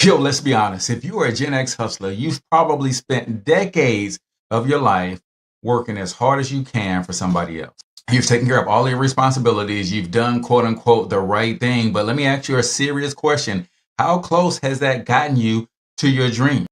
Yo, let's be honest. If you are a Gen X hustler, you've probably spent decades of your life working as hard as you can for somebody else. You've taken care of all your responsibilities. You've done, quote unquote, the right thing. But let me ask you a serious question. How close has that gotten you to your dream?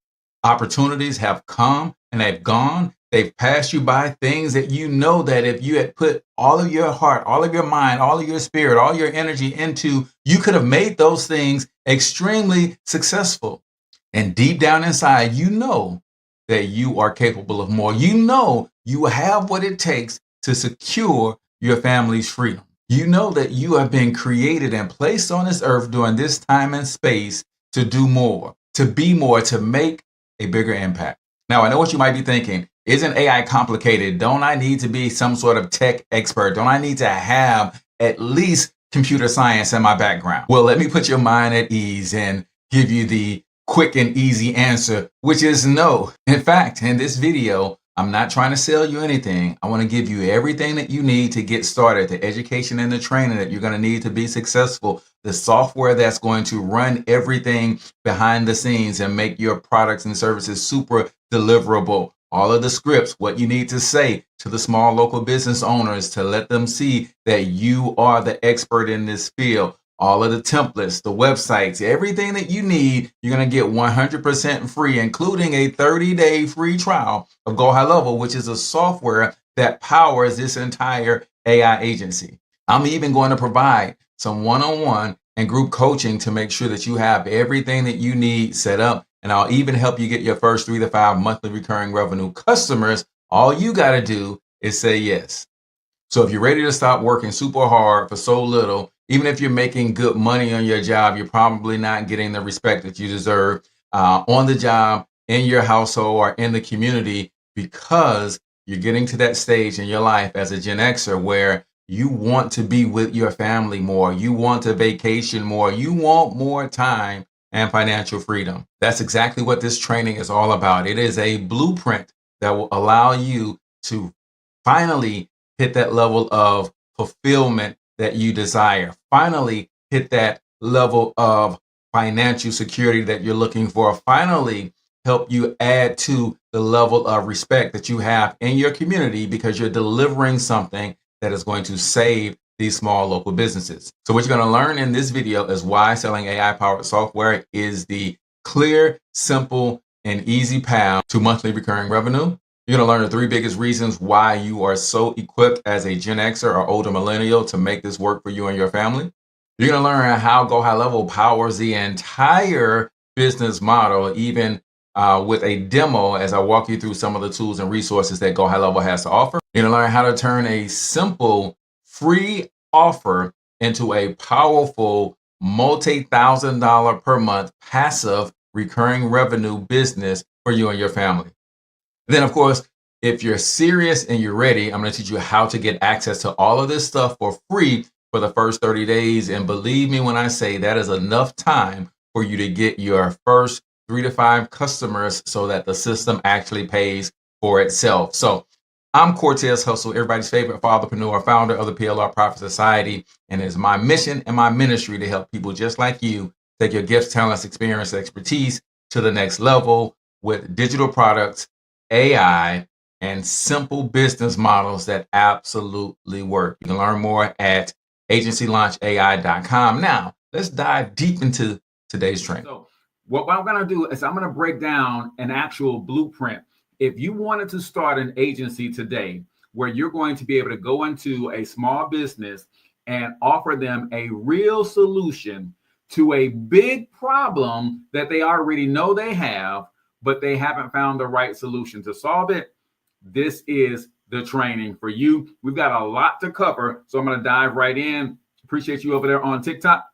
Opportunities have come and they've gone. They've passed you by, things that you know that if you had put all of your heart, all of your mind, all of your spirit, all your energy into, you could have made those things extremely successful. And deep down inside, you know that you are capable of more. You know you have what it takes to secure your family's freedom. You know that you have been created and placed on this earth during this time and space to do more, to be more, to make a bigger impact. Now, I know what you might be thinking. Isn't AI complicated? Don't I need to be some sort of tech expert? Don't I need to have at least computer science in my background? Well, let me put your mind at ease and give you the quick and easy answer, which is no. In fact, in this video, I'm not trying to sell you anything. I want to give you everything that you need to get started, the education and the training that you're going to need to be successful, the software that's going to run everything behind the scenes and make your products and services super deliverable. All of the scripts, what you need to say to the small local business owners to let them see that you are the expert in this field. All of the templates, the websites, everything that you need, you're going to get 100% free, including a 30-day free trial of GoHighLevel, which is a software that powers this entire AI agency. I'm even going to provide some one-on-one and group coaching to make sure that you have everything that you need set up. And I'll even help you get your first 3 to 5 monthly recurring revenue customers. All you got to do is say yes. So if you're ready to stop working super hard for so little, even if you're making good money on your job, you're probably not getting the respect that you deserve on the job, in your household, or in the community, because you're getting to that stage in your life as a Gen Xer where you want to be with your family more. You want to vacation more. You want more time and financial freedom. That's exactly what this training is all about. It is a blueprint that will allow you to finally hit that level of fulfillment that you desire. Finally, hit that level of financial security that you're looking for. Finally, help you add to the level of respect that you have in your community because you're delivering something that is going to save these small local businesses. So what you're going to learn in this video is why selling AI-powered software is the clear, simple, and easy path to monthly recurring revenue. You're going to learn the 3 biggest reasons why you are so equipped as a Gen Xer or older millennial to make this work for you and your family. You're going to learn how GoHighLevel powers the entire business model, even with a demo as I walk you through some of the tools and resources that GoHighLevel has to offer. You're going to learn how to turn a simple free offer into a powerful multi-$1,000 per month passive recurring revenue business for you and your family. Then, of course, if you're serious and you're ready, I'm going to teach you how to get access to all of this stuff for free for the first 30 days. And believe me when I say that is enough time for you to get your first 3 to 5 customers so that the system actually pays for itself. So I'm Cortez Hustle, everybody's favorite fatherpreneur, founder of the PLR Profit Society. And it's my mission and my ministry to help people just like you take your gifts, talents, experience, expertise to the next level with digital products, AI, and simple business models that absolutely work. You can learn more at agencylaunchai.com. Now, let's dive deep into today's training. So what I'm going to do is I'm going to break down an actual blueprint. If you wanted to start an agency today where you're going to be able to go into a small business and offer them a real solution to a big problem that they already know they have, but they haven't found the right solution to solve it, this is the training for you. We've got a lot to cover, so I'm going to dive right in. Appreciate you over there on TikTok.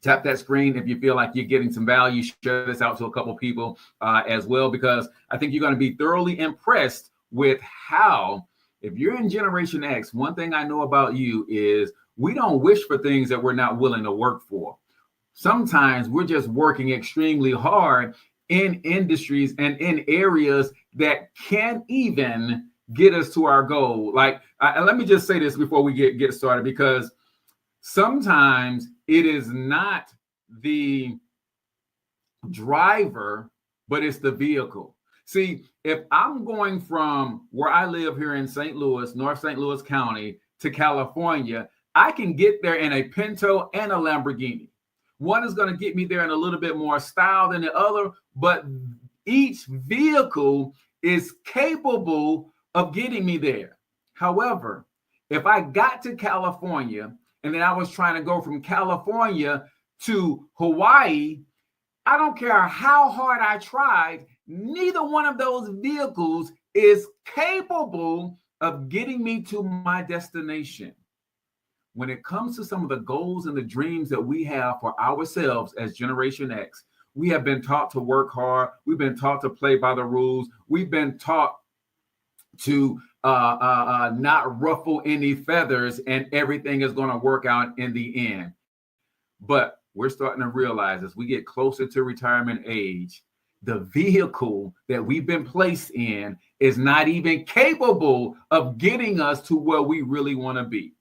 Tap that screen if you feel like you're getting some value. Share this out to a couple people as well, because I think you're going to be thoroughly impressed with how, if you're in Generation X, one thing I know about you is we don't wish for things that we're not willing to work for. Sometimes we're just working extremely hard in industries and in areas that can't even get us to our goal. Like, let me just say this before we get started, because sometimes it is not the driver, but it's the vehicle. See, if I'm going from where I live here in St. Louis, North St. Louis County, to California, I can get there in a Pinto and a Lamborghini. One is going to get me there in a little bit more style than the other, but each vehicle is capable of getting me there. However, if I got to California and then I was trying to go from California to Hawaii, I don't care how hard I tried, neither one of those vehicles is capable of getting me to my destination. When it comes to some of the goals and the dreams that we have for ourselves as Generation X, we have been taught to work hard. We've been taught to play by the rules. We've been taught to not ruffle any feathers, and everything is going to work out in the end. But we're starting to realize as we get closer to retirement age, the vehicle that we've been placed in is not even capable of getting us to where we really want to be.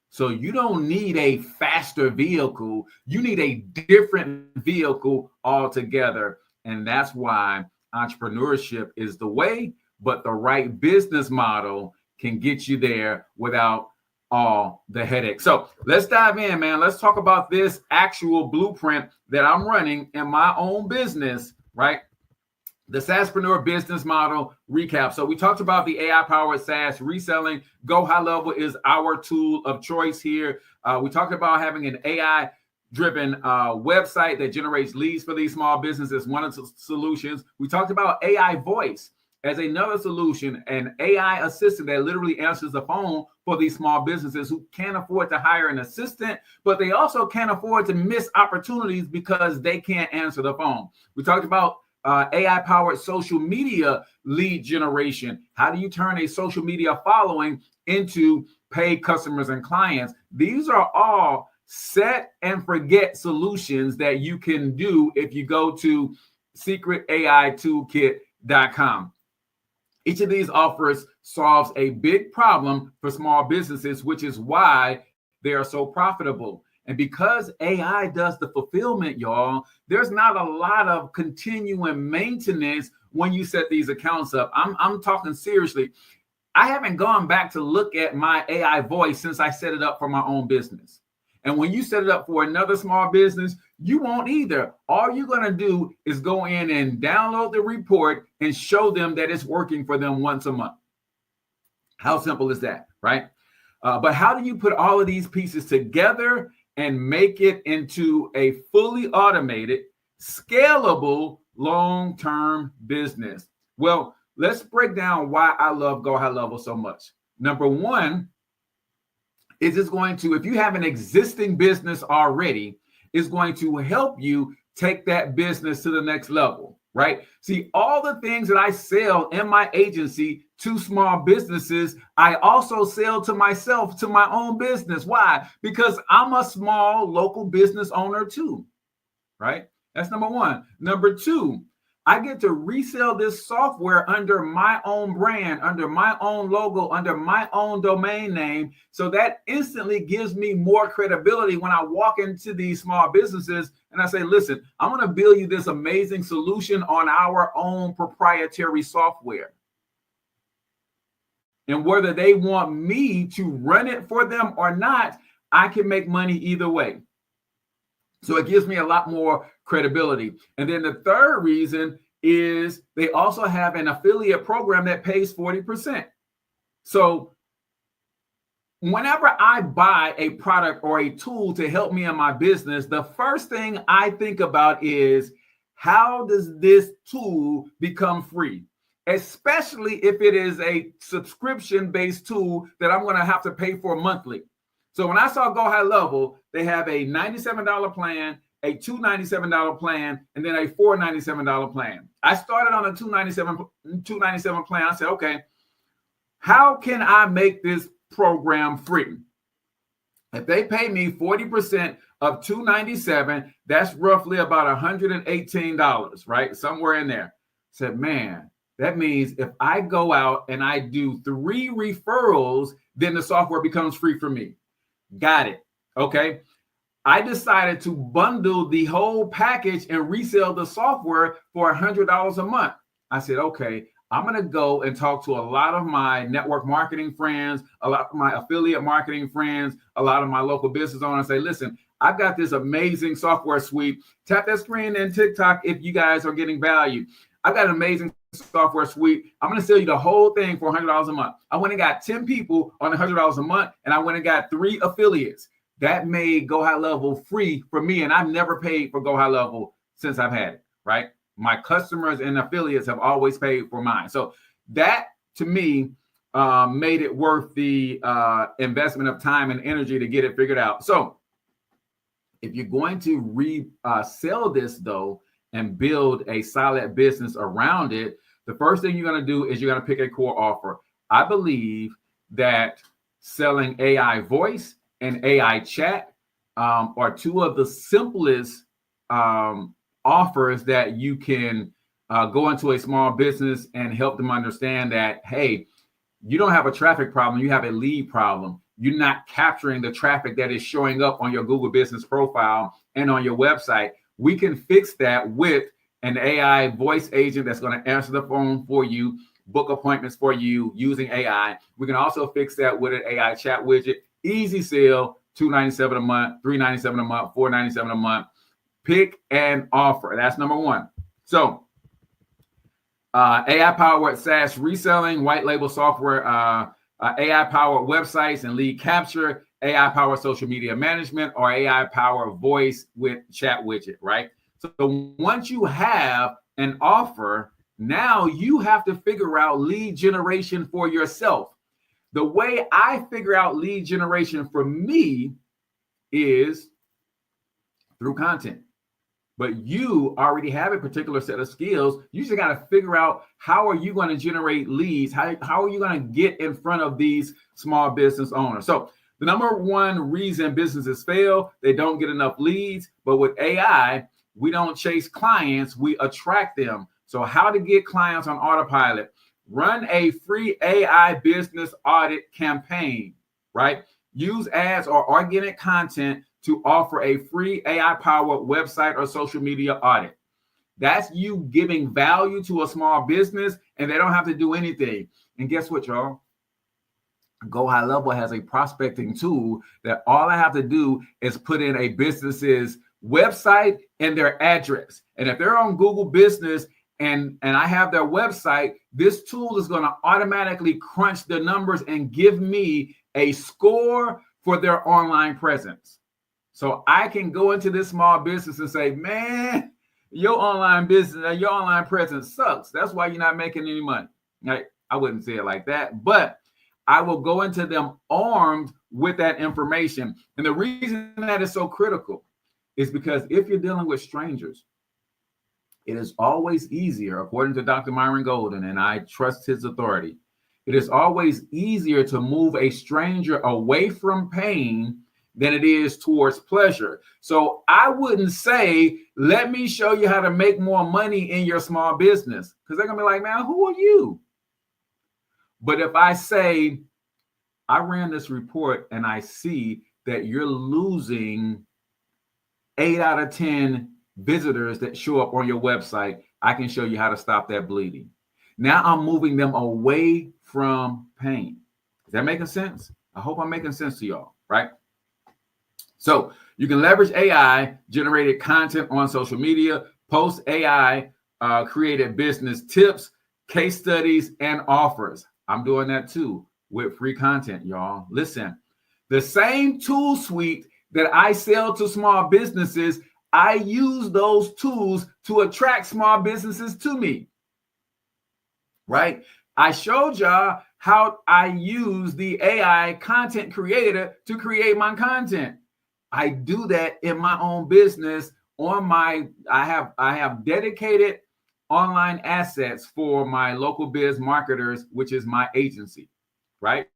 So you don't need a faster vehicle. You need a different vehicle altogether. And that's why entrepreneurship is the way, but the right business model can get you there without all the headache. So let's dive in, man. Let's talk about this actual blueprint that I'm running in my own business, right? The SaaSpreneur business model recap. So we talked about the AI-powered SaaS reselling. GoHighLevel is our tool of choice here. We talked about having an AI-driven website that generates leads for these small businesses, one of the solutions. We talked about AI voice as another solution, an AI assistant that literally answers the phone for these small businesses who can't afford to hire an assistant, but they also can't afford to miss opportunities because they can't answer the phone. We talked about AI-powered social media lead generation. How do you turn a social media following into paid customers and clients? These are all set and forget solutions that you can do if you go to secretAItoolkit.com. Each of these offers solves a big problem for small businesses, which is why they are so profitable. And because AI does the fulfillment, y'all, there's not a lot of continuing maintenance when you set these accounts up. I'm talking seriously. I haven't gone back to look at my AI voice since I set it up for my own business. And when you set it up for another small business, you won't either. All you're going to do is go in and download the report and show them that it's working for them once a month. How simple is that, right? But how do you put all of these pieces together and make it into a fully automated, scalable, long-term business? Well, let's break down why I love GoHighLevel so much. Number one, is it's going to, if you have an existing business already, it's going to help you take that business to the next level, right? See, all the things that I sell in my agency to small businesses, I also sell to myself, to my own business. Why? Because I'm a small local business owner too, right? That's number one. Number two, I get to resell this software under my own brand, under my own logo, under my own domain name. So that instantly gives me more credibility when I walk into these small businesses and I say, listen, I'm going to build you this amazing solution on our own proprietary software. And whether they want me to run it for them or not, I can make money either way. So it gives me a lot more credibility. And then the third reason is they also have an affiliate program that pays 40%. So whenever I buy a product or a tool to help me in my business, the first thing I think about is, how does this tool become free? Especially if it is a subscription-based tool that I'm going to have to pay for monthly. So when I saw GoHighLevel, they have a $97 plan, a $297 plan, and then a $497 plan. I started on a $297 plan. I said, okay, how can I make this program free? If they pay me 40% of $297, that's roughly about $118, right? Somewhere in there. I said, man, that means if I go out and I do 3 referrals, then the software becomes free for me. Got it. Okay. I decided to bundle the whole package and resell the software for $100 a month. I said, okay, I'm going to go and talk to a lot of my network marketing friends, a lot of my affiliate marketing friends, a lot of my local business owners, say, listen, I've got this amazing software suite. Tap that screen in TikTok if you guys are getting value. I've got an amazing software suite. I'm going to sell you the whole thing for $100 a month. I went and got 10 people on $100 a month, and I went and got 3 affiliates. That made GoHighLevel free for me, and I've never paid for GoHighLevel since I've had it, right? My customers and affiliates have always paid for mine. So that, to me, made it worth the investment of time and energy to get it figured out. So if you're going to sell this, though, and build a solid business around it, the first thing you're going to do is you're going to pick a core offer. I believe that selling AI voice and AI chat are 2 of the simplest offers that you can go into a small business and help them understand that, hey, you don't have a traffic problem, you have a lead problem. You're not capturing the traffic that is showing up on your Google business profile and on your website. We can fix that with an AI voice agent that's going to answer the phone for you, book appointments for you using AI. We can also fix that with an AI chat widget. Easy sale, $297 a month, $397 a month, $497 a month. Pick an offer. That's number 1. So AI-powered SaaS reselling, white label software, AI-powered websites and lead capture, AI-powered social media management, or AI-powered voice with chat widget, right? So once you have an offer, now you have to figure out lead generation for yourself. The way I figure out lead generation for me is through content. But you already have a particular set of skills. You just got to figure out, how are you going to generate leads? How are you going to get in front of these small business owners? So the number 1 reason businesses fail, they don't get enough leads. But with AI, we don't chase clients, we attract them. So how to get clients on autopilot? Run a free AI business audit campaign, right? Use ads or organic content to offer a free AI-powered website or social media audit. That's you giving value to a small business, and they don't have to do anything. And guess what, y'all? GoHighLevel has a prospecting tool that all I have to do is put in a business's website and their address. And if they're on Google Business and I have their website, this tool is going to automatically crunch the numbers and give me a score for their online presence. So I can go into this small business and say, man, your online business, your online presence sucks. That's why you're not making any money. Right? I wouldn't say it like that, but I will go into them armed with that information. And the reason that is so critical is because if you're dealing with strangers, it is always easier, according to Dr. Myron Golden, and I trust his authority, it is always easier to move a stranger away from pain than it is towards pleasure. So I wouldn't say, let me show you how to make more money in your small business, because they're going to be like, man, who are you? But if I say, I ran this report and I see that you're losing 8 out of 10 visitors that show up on your website, I can show you how to stop that bleeding. Now I'm moving them away from pain. Is that making sense? I hope I'm making sense to y'all, right? So you can leverage AI generated content on social media, post AI created business tips, case studies, and offers. I'm doing that too with free content, y'all. Listen, the same tool suite that I sell to small businesses, I use those tools to attract small businesses to me, right? I showed y'all how I use the AI content creator to create my content. I do that in my own business. I have dedicated online assets for my local biz marketers, which is my agency, right?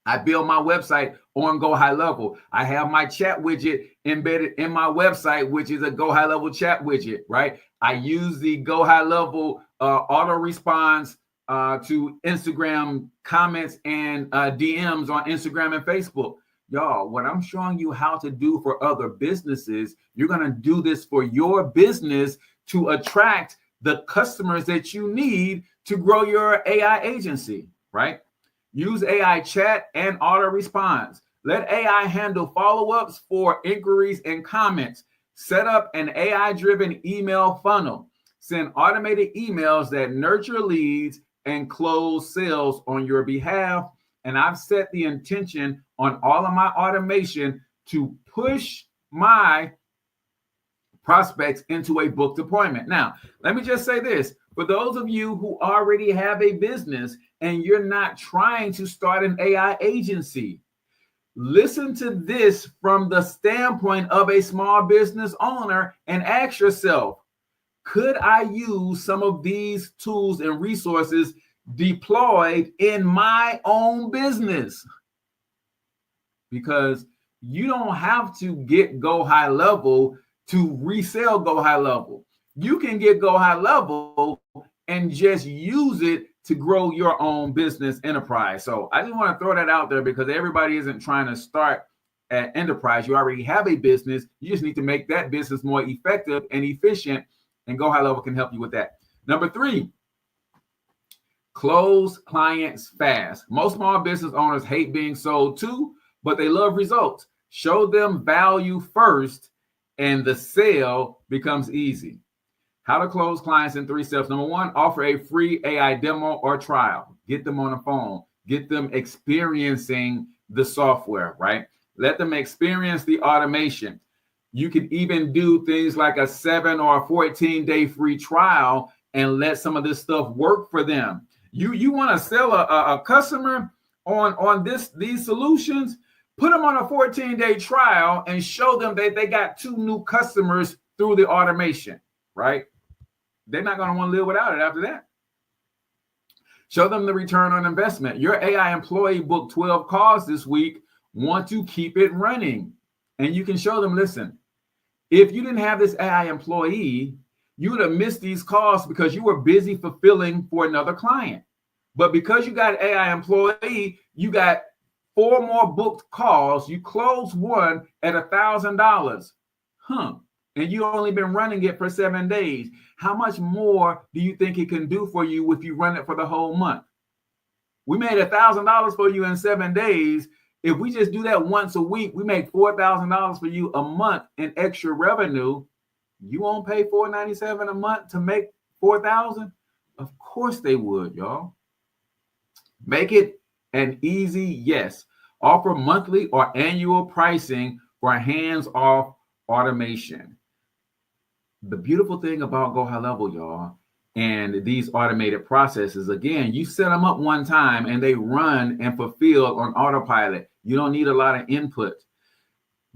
I build my website on GoHighLevel. I have my chat widget embedded in my website, which is a GoHighLevel chat widget, right? I use the GoHighLevel auto response to Instagram comments and DMs on Instagram and Facebook. Y'all, what I'm showing you how to do for other businesses, you're going to do this for your business to attract the customers that you need to grow your AI agency, right? Use AI chat and auto response. Let AI handle follow-ups for inquiries and comments. Set up an AI-driven email funnel. Send automated emails that nurture leads and close sales on your behalf. And I've set the intention on all of my automation to push my prospects into a booked appointment. Now, let me just say this. For those of you who already have a business and you're not trying to start an AI agency, listen to this from the standpoint of a small business owner and ask yourself, could I use some of these tools and resources deployed in my own business? Because you don't have to get GoHighLevel to resell GoHighLevel. You can get GoHighLevel and just use it to grow your own business enterprise. So I just want to throw that out there because everybody isn't trying to start an enterprise. You already have a business. You just need to make that business more effective and efficient, and GoHighLevel can help you with that. Number 3, close clients fast. Most small business owners hate being sold to, but they love results. Show them value first, and the sale becomes easy. How to close clients in 3 steps. Number 1, offer a free AI demo or trial. Get them on the phone. Get them experiencing the software, right? Let them experience the automation. You can even do things like a 7 or a 14-day free trial and let some of this stuff work for them. You want to sell a customer on these solutions, put them on a 14-day trial and show them that they got 2 new customers through the automation, right? They're not going to want to live without it after that. Show them the return on investment. Your AI employee booked 12 calls this week, want to keep it running. And you can show them, listen, if you didn't have this AI employee, you would have missed these calls because you were busy fulfilling for another client. But because you got an AI employee, you got 4 more booked calls. You closed one at $1,000. And you only been running it for 7 days. How much more do you think it can do for you if you run it for the whole month? We made $1,000 for you in 7 days. If we just do that once a week, we make $4,000 for you a month in extra revenue. You won't pay $497 a month to make $4,000? Of course they would, y'all. Make it an easy yes. Offer monthly or annual pricing for hands-off automation. The beautiful thing about GoHighLevel, y'all, and these automated processes, again, you set them up one time and they run and fulfill on autopilot. You don't need a lot of input.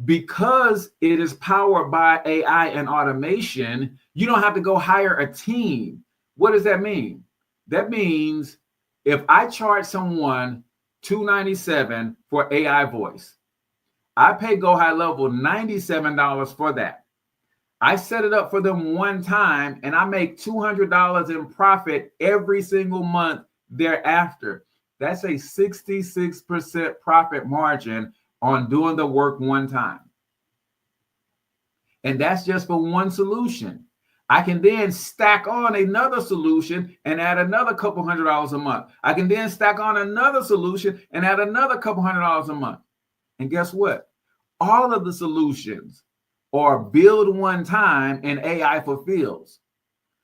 Because it is powered by AI and automation, you don't have to go hire a team. What does that mean? That means if I charge someone $297 for AI voice, I pay GoHighLevel $97 for that. I set it up for them one time and I make $200 in profit every single month thereafter. That's a 66% profit margin on doing the work one time. And that's just for one solution. I can then stack on another solution and add another couple $100 a month. I can then stack on another solution and add another couple $100 a month. And guess what? All of the solutions are build one time and AI fulfills.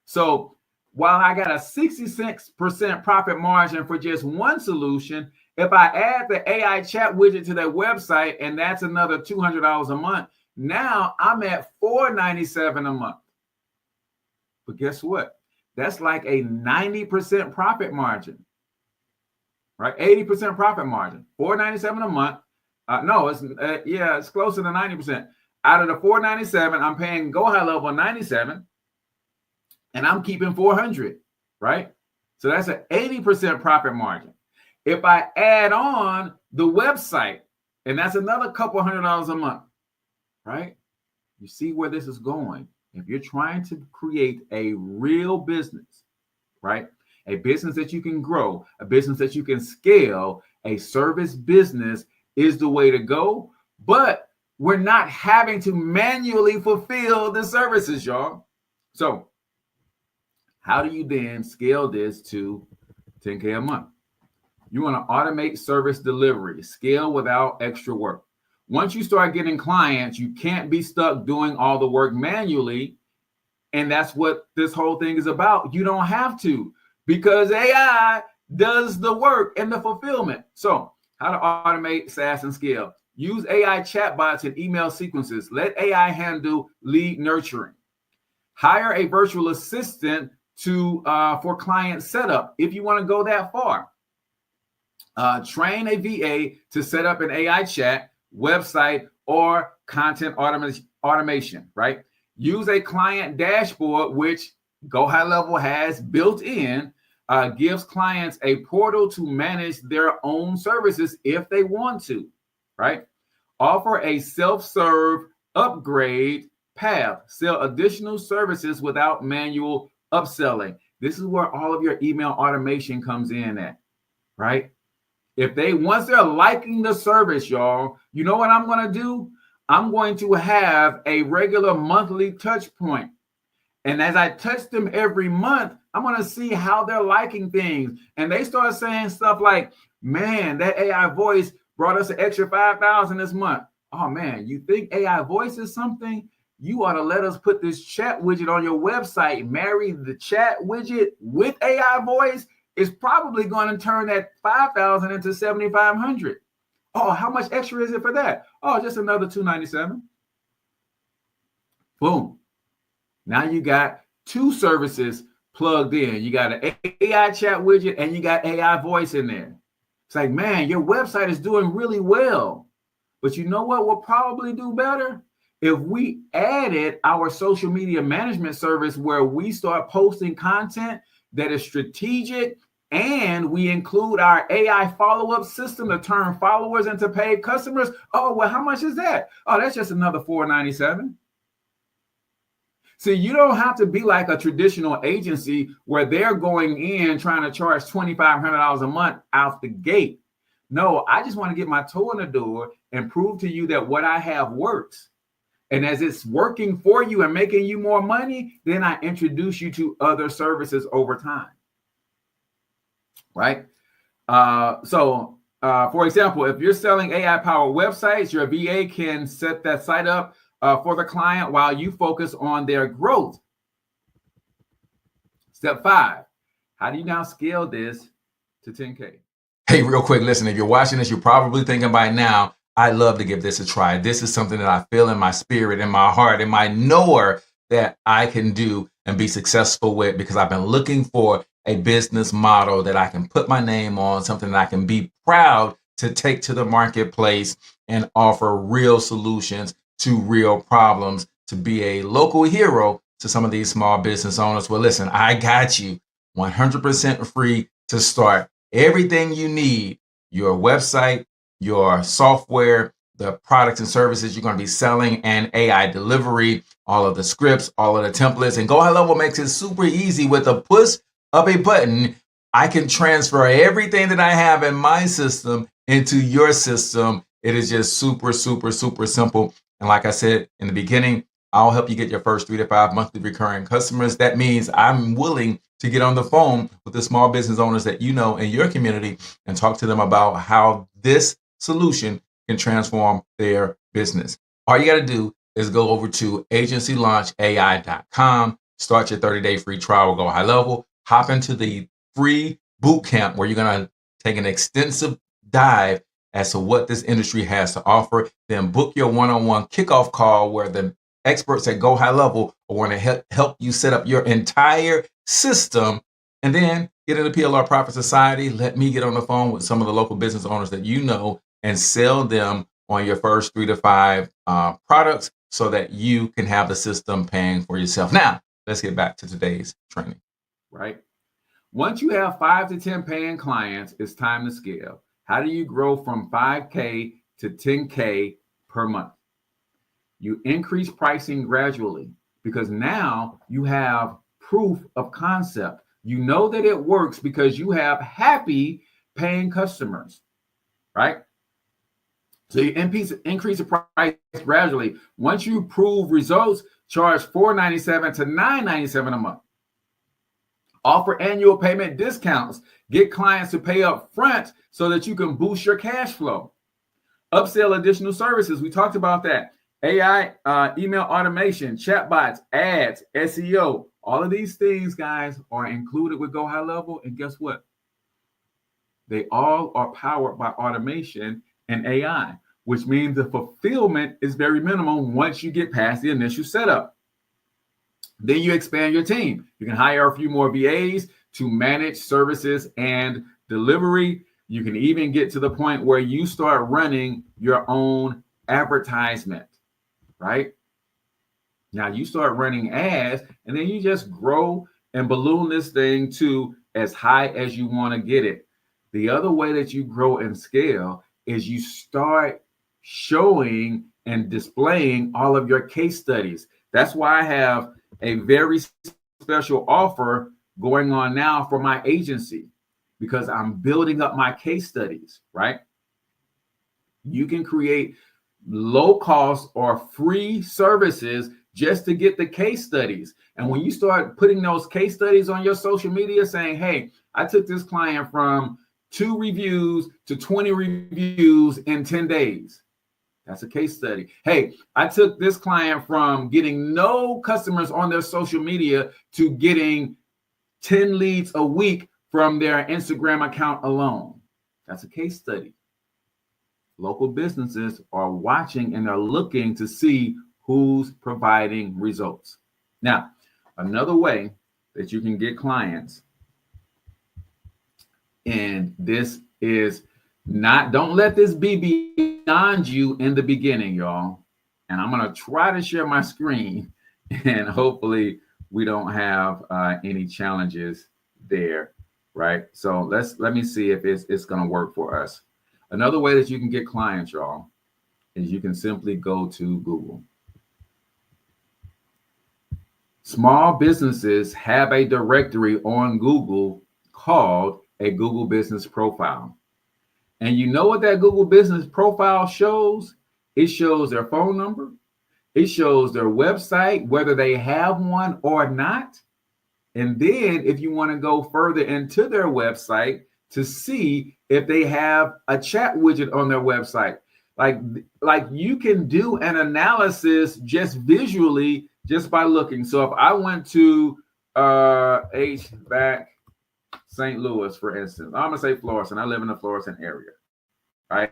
So while I got a 66% profit margin for just one solution, if I add the AI chat widget to their website and that's another $200 a month, now I'm at $497 a month. But guess what? That's like a 90% profit margin, right? 80% profit margin. $497 a month. No, it's closer to 90%. Out of the $497, I'm paying GoHighLevel $97, and I'm keeping $400, right? So that's an 80% profit margin. If I add on the website, and that's another couple $100 a month, right? You see where this is going. If you're trying to create a real business, right? A business that you can grow, a business that you can scale, a service business, is the way to go, but we're not having to manually fulfill the services, y'all. So how do you then scale this to 10K a month? You want to automate service delivery, scale without extra work. Once you start getting clients, you can't be stuck doing all the work manually. And that's what this whole thing is about. You don't have to, because AI does the work and the fulfillment. So how to automate SaaS and scale. Use AI chatbots and email sequences. Let AI handle lead nurturing. Hire a virtual assistant for client setup if you want to go that far. Train a VA to set up an AI chat, website, or content automation, right? Use a client dashboard, which GoHighLevel has built in, gives clients a portal to manage their own services if they want to, right? Offer a self-serve upgrade path. Sell additional services without manual upselling. This is where all of your email automation comes in at, right? Once they're liking the service, y'all, you know what I'm going to do? I'm going to have a regular monthly touch point. And as I touch them every month, I'm going to see how they're liking things. And they start saying stuff like, man, that AI voice brought us an extra 5,000 this month. Oh man, you think AI voice is something? You ought to let us put this chat widget on your website. Marry the chat widget with AI voice. Is probably going to turn that 5,000 into 7,500. Oh, how much extra is it for that? Oh, just another 297. Boom. Now you got two services plugged in. You got an AI chat widget and you got AI voice in there. It's like, man, your website is doing really well. But you know what will probably do better? If we added our social media management service where we start posting content that is strategic, and we include our AI follow-up system to turn followers into paid customers. Oh, well, how much is that? Oh, that's just another $497. See, you don't have to be like a traditional agency where they're going in trying to charge $2,500 a month out the gate. No, I just want to get my toe in the door and prove to you that what I have works. And as it's working for you and making you more money, then I introduce you to other services over time. Right? For example, if you're selling AI-powered websites, your VA can set that site up for the client while you focus on their growth. Step 5, how do you now scale this to 10K? Hey, real quick, listen, if you're watching this, you're probably thinking by now, I'd love to give this a try. This is something that I feel in my spirit, in my heart, in my knower that I can do and be successful with, because I've been looking for a business model that I can put my name on, something that I can be proud to take to the marketplace and offer real solutions to real problems, to be a local hero to some of these small business owners. Well, listen, I got you 100% free to start. Everything you need, your website, your software, the products and services you're going to be selling, and AI delivery, all of the scripts, all of the templates. And GoHighLevel makes it super easy. With a push of a button, I can transfer everything that I have in my system into your system. It is just super, super, super simple. And like I said in the beginning, I'll help you get your first 3 to 5 monthly recurring customers. That means I'm willing to get on the phone with the small business owners that you know in your community and talk to them about how this solution can transform their business. All you got to do is go over to agencylaunchai.com, start your 30-day free trial with GoHighLevel, hop into the free boot camp where you're going to take an extensive dive as to what this industry has to offer. Then book your one-on-one kickoff call where the experts at GoHighLevel are going to help you set up your entire system, and then get into PLR Profit Society. Let me get on the phone with some of the local business owners that you know and sell them on your first 3 to 5 products so that you can have the system paying for yourself. Now, let's get back to today's training. Right. Once you have 5 to 10 paying clients, it's time to scale. How do you grow from 5K to 10K per month? You increase pricing gradually, because now you have proof of concept. You know that it works because you have happy paying customers, right? So you increase the price gradually. Once you prove results, charge $4.97 to $9.97 a month. Offer annual payment discounts. Get clients to pay up front so that you can boost your cash flow. Upsell additional services. We talked about that. AI, email automation, chatbots, ads, SEO. All of these things, guys, are included with GoHighLevel. And guess what? They all are powered by automation and AI, which means the fulfillment is very minimal once you get past the initial setup. Then you expand your team. You can hire a few more VAs to manage services and delivery. You can even get to the point where you start running your own advertisement, right? Now you start running ads, and then you just grow and balloon this thing to as high as you want to get it. The other way that you grow and scale is you start showing and displaying all of your case studies. That's why I have a very special offer going on now for my agency, because I'm building up my case studies, right? You can create low cost or free services just to get the case studies. And when you start putting those case studies on your social media saying, hey, I took this client from 2 reviews to 20 reviews in 10 days. That's a case study. Hey, I took this client from getting no customers on their social media to getting 10 leads a week from their Instagram account alone. That's a case study. Local businesses are watching and are looking to see who's providing results. Now, another way that you can get clients, and this is not, don't let this be beyond you in the beginning, y'all. And I'm going to try to share my screen, and hopefully we don't have any challenges there, right? So let me see if it's going to work for us. Another way that you can get clients, y'all, is you can simply go to Google. Small businesses have a directory on Google called a Google Business Profile. And you know what that Google Business Profile shows? It shows their phone number. It shows their website, whether they have one or not. And then if you want to go further into their website to see if they have a chat widget on their website, like you can do an analysis just visually, just by looking. So if I went to HVAC St. Louis, for instance, I'm gonna say Florissant. I live in the Florissant area, right?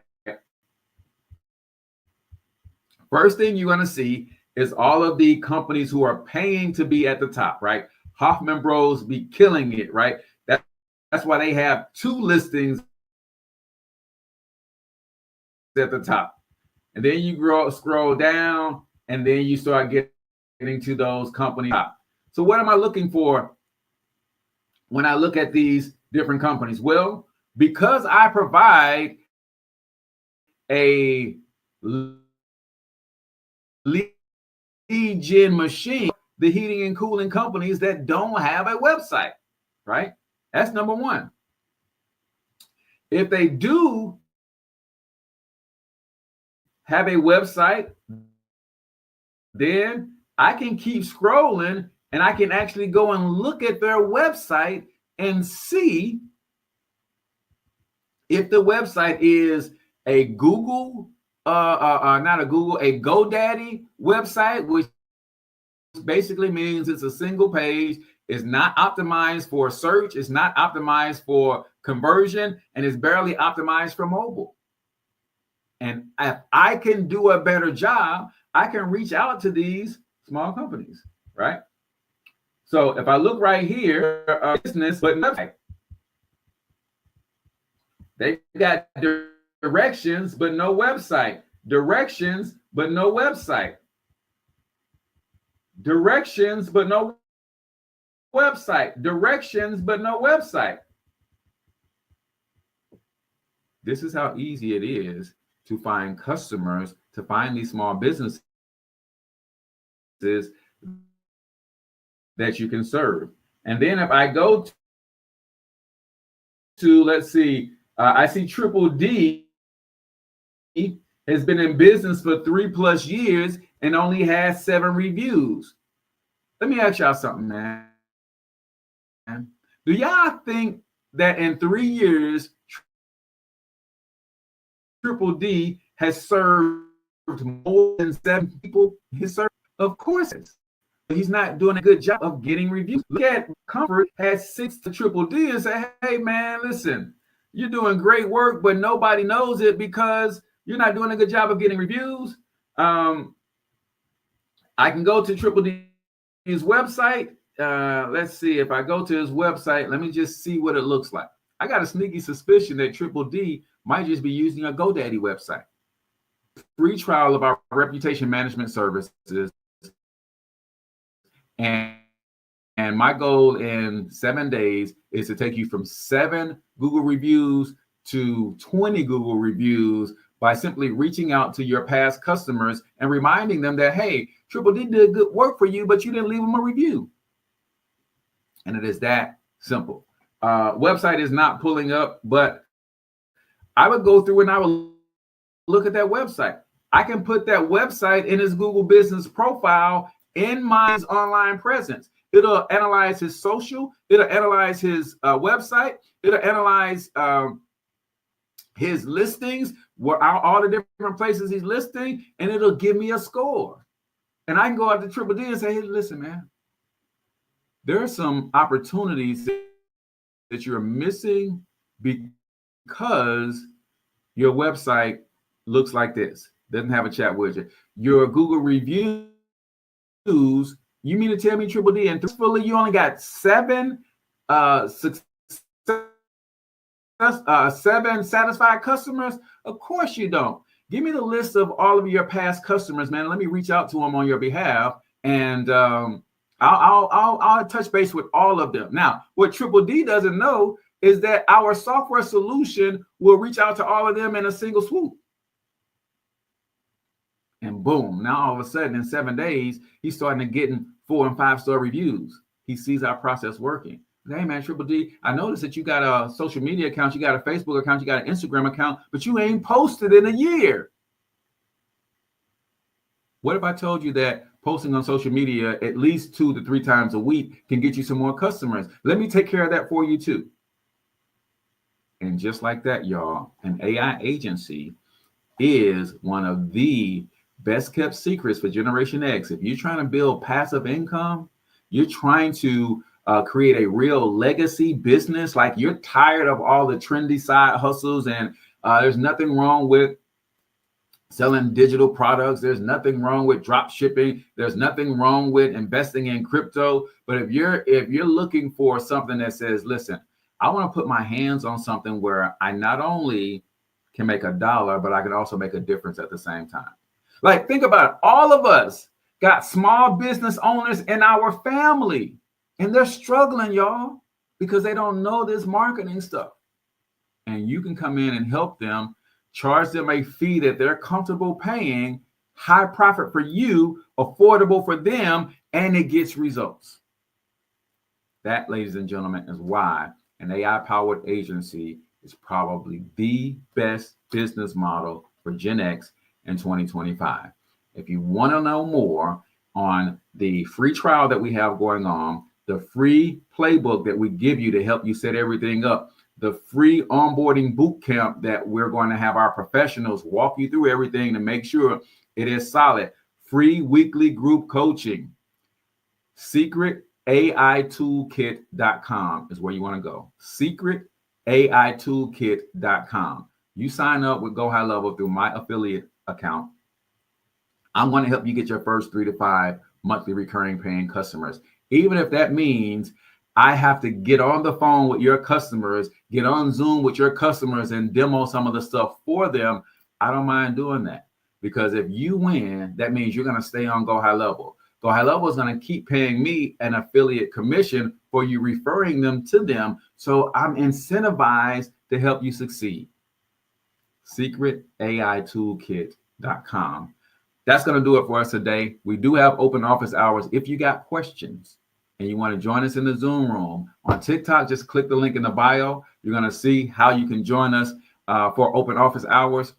First thing you're gonna see is all of the companies who are paying to be at the top, right? Hoffman Bros be killing it, right? That's why they have 2 listings at the top. And then you scroll down, and then you start getting to those companies. So what am I looking for when I look at these different companies? Well, because I provide a lead gen machine, the heating and cooling companies that don't have a website, right? That's number one. If they do have a website, then I can keep scrolling and I can actually go and look at their website and see if the website is a Google, not a Google, a GoDaddy website, which basically means it's a single page. It's not optimized for search. It's not optimized for conversion, and it's barely optimized for mobile. And if I can do a better job, I can reach out to these small companies, right? So if I look right here, business, but website. They got directions, but no website. Directions, but no website. Directions, but no website. Directions, but no website. This is how easy it is to find customers, to find these small businesses that you can serve. And then if I go to let's see, I see Triple D has been in business for 3+ years and only has 7 reviews. Let me ask y'all something, man. Do y'all think that in 3 years, Triple D has served more than 7 people? His served? Of course, he's not doing a good job of getting reviews. Look at Comfort has 6 to Triple D and say, hey, man, listen, you're doing great work, but nobody knows it because you're not doing a good job of getting reviews. I can go to Triple D's website. Let's see, if I go to his website, let me just see what it looks like. I got a sneaky suspicion that Triple D might just be using a GoDaddy website. Free trial of our reputation management services. And my goal in 7 days is to take you from 7 Google reviews to 20 Google reviews by simply reaching out to your past customers and reminding them that, hey, Triple D did good work for you, but you didn't leave them a review. And it is that simple. Website is not pulling up, but I would go through and I would look at that website. I can put that website in his Google business profile in my online presence. It'll analyze his social. It'll analyze his website. It'll analyze his listings, all the different places he's listing, and it'll give me a score. And I can go out to Triple D and say, hey, listen, man, there are some opportunities that you're missing because your website looks like this. Doesn't have a chat widget. Your Google reviews, you mean to tell me, Triple D, and truthfully, you only got 7 satisfied customers? Of course you don't. Give me the list of all of your past customers, man. Let me reach out to them on your behalf, and I'll touch base with all of them. Now, what Triple D doesn't know is that our software solution will reach out to all of them in a single swoop. And boom, now all of a sudden in 7 days, he's starting to getting 4- and 5-star reviews. He sees our process working. Hey man, Triple D, I noticed that you got a social media account, you got a Facebook account, you got an Instagram account, but you ain't posted in a year. What if I told you that posting on social media at least 2 to 3 times a week can get you some more customers? Let me take care of that for you too. And just like that, y'all, an AI agency is one of the best kept secrets for Generation X. If you're trying to build passive income, you're trying to create a real legacy business, like you're tired of all the trendy side hustles, and there's nothing wrong with selling digital products. There's nothing wrong with drop shipping. There's nothing wrong with investing in crypto. But if you're looking for something that says, listen, I want to put my hands on something where I not only can make $1, but I can also make a difference at the same time. Like, think about it. All of us got small business owners in our family, and they're struggling, y'all, because they don't know this marketing stuff. And you can come in and help them, charge them a fee that they're comfortable paying, high profit for you, affordable for them, and it gets results. That, ladies and gentlemen, is why an AI-powered agency is probably the best business model for Gen X in 2025. If you want to know more on the free trial that we have going on, the free playbook that we give you to help you set everything up, the free onboarding boot camp that we're going to have our professionals walk you through everything to make sure it is solid, free weekly group coaching, secretAItoolkit.com is where you want to go. secretAItoolkit.com. You sign up with GoHighLevel through my affiliate account. I'm going to help you get your first 3 to 5 monthly recurring paying customers. Even if that means I have to get on the phone with your customers, get on Zoom with your customers and demo some of the stuff for them, I don't mind doing that. Because if you win, that means you're going to stay on GoHighLevel. GoHighLevel is going to keep paying me an affiliate commission for you referring them to them. So I'm incentivized to help you succeed. secretAItoolkit.com. That's going to do it for us today. We do have open office hours. If you got questions and you want to join us in the Zoom room on TikTok, just click the link in the bio. You're going to see how you can join us for open office hours.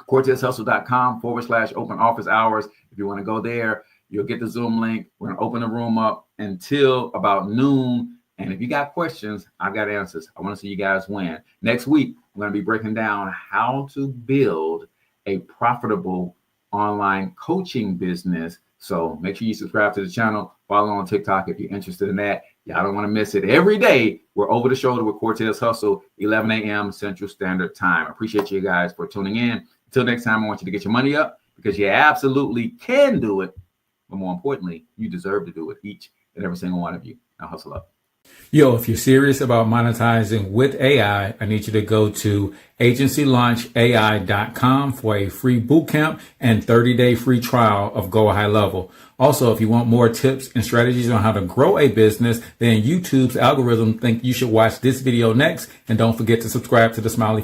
CortezHustle.com/open office hours. If you want to go there, you'll get the Zoom link. We're going to open the room up until about noon. And if you got questions, I've got answers. I want to see you guys win. Next week, we're going to be breaking down how to build a profitable online coaching business. So make sure you subscribe to the channel, follow on TikTok if you're interested in that. Y'all don't want to miss it. Every day, we're over the shoulder with Cortez Hustle, 11 a.m. Central Standard Time. I appreciate you guys for tuning in. Until next time, I want you to get your money up because you absolutely can do it. But more importantly, you deserve to do it, each and every single one of you. Now hustle up. Yo, if you're serious about monetizing with AI, I need you to go to agencylaunchai.com for a free bootcamp and 30-day free trial of GoHighLevel. Also, if you want more tips and strategies on how to grow a business, then YouTube's algorithm think you should watch this video next. And don't forget to subscribe to the Smiley